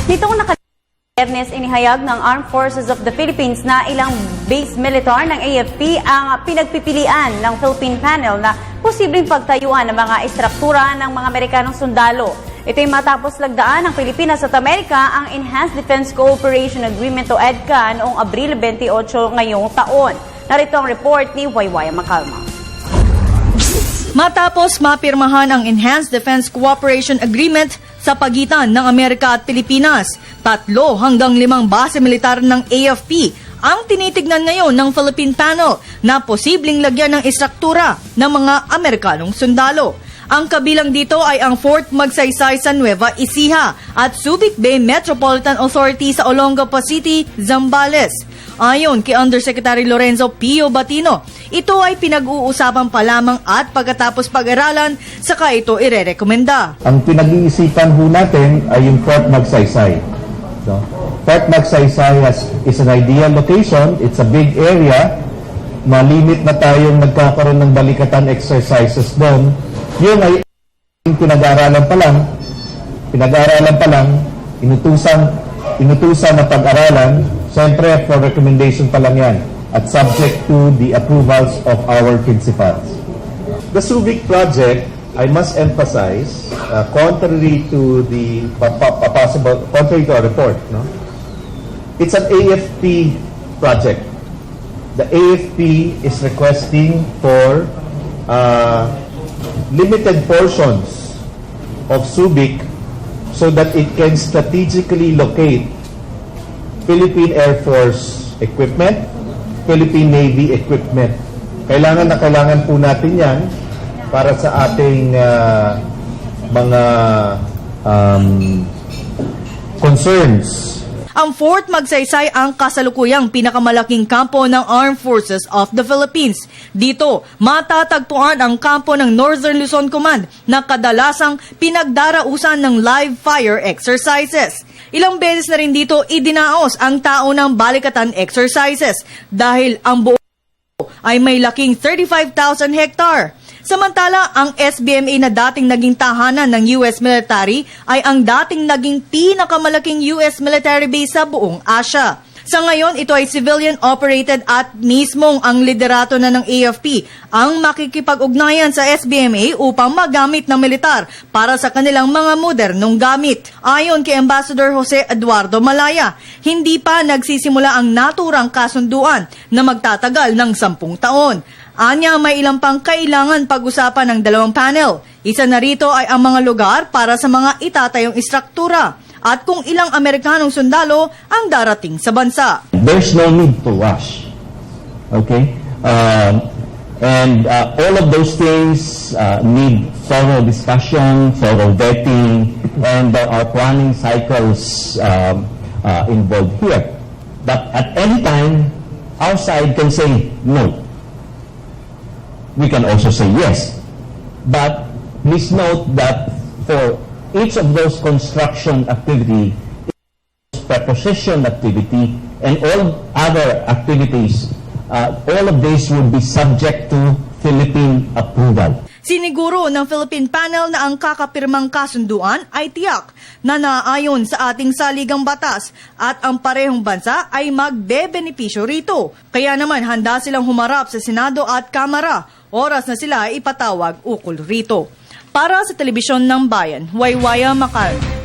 Nitong Biyernes, inihayag ng Armed Forces of the Philippines na ilang base militar ng AFP ang pinagpipilian ng Philippine Panel na posibleng pagtayuan ng mga istruktura ng mga Amerikanong sundalo. Ito'y matapos lagdaan ng Pilipinas at Amerika ang Enhanced Defense Cooperation Agreement o EDCA noong Abril 28 ngayong taon. Narito ang report ni Waywaya Macalma. Matapos mapirmahan ang Enhanced Defense Cooperation Agreement sa pagitan ng Amerika at Pilipinas, 3 hanggang 5 base militar ng AFP ang tinitignan ngayon ng Philippine Panel na posibleng lagyan ng istruktura ng mga Amerikanong sundalo. Ang kabilang dito ay ang Fort Magsaysay sa Nueva Ecija at Subic Bay Metropolitan Authority sa Olongapo City, Zambales. Ayon kay Undersecretary Lorenzo Pio Batino, ito ay pinag-uusapan pa lamang at pagkatapos pag-aralan, saka ito irerekomenda. Ang pinag-iisipan ho natin ay yung Fort Magsaysay. So, Fort Magsaysay is an ideal location. It's a big area. Malimit na tayong nagkakaroon ng balikatan exercises doon. Yun ay pinag-aaralan pa lang, inutusan na pag-aralan. Siyempre, for recommendation pa lang yan at subject to the approvals of our principals. The Subic project, I must emphasize, contrary to our report, no? It's an AFP project. The AFP is requesting for limited portions of Subic so that it can strategically locate Philippine Air Force equipment, Philippine Navy equipment. Kailangan na kailangan po natin yan para sa ating mga concerns. Ang Fort Magsaysay ang kasalukuyang pinakamalaking kampo ng Armed Forces of the Philippines. Dito, matatagpuan ang kampo ng Northern Luzon Command na kadalasang pinagdarausan ng live fire exercises. Ilang beses na rin dito idinaos ang tao ng balikatan exercises dahil ang buo ay may laking 35,000 hektar. Samantala, ang SBMA na dating naging tahanan ng US military ay ang dating naging pinakamalaking US military base sa buong Asia. Sa ngayon, ito ay civilian-operated at mismong ang liderato na ng AFP ang makikipag-ugnayan sa SBMA upang magamit ng militar para sa kanilang mga modernong gamit. Ayon kay Ambassador Jose Eduardo Malaya, hindi pa nagsisimula ang naturang kasunduan na magtatagal ng 10 taon. Anya, may ilang pang kailangan pag-usapan ng dalawang panel. Isa na rito ay ang mga lugar para sa mga itatayong istruktura at kung ilang Amerikanong sundalo ang darating sa bansa. There's no need to rush. Okay? And all of those things need thorough discussion, thorough vetting, and there are planning cycles involved here. But at any time, our side can say no. We can also say yes. But please note that for each of those construction activity, preposition activity, and all other activities, all of these will be subject to Philippine approval. Siniguro ng Philippine Panel na ang kakapirmang kasunduan ay tiyak na naayon sa ating saligang batas at ang parehong bansa ay magbebenepisyo rito. Kaya naman handa silang humarap sa Senado at Kamara, oras na sila ipatawag ukol rito. Para sa Telebisyon ng Bayan, Waywaya Macalma.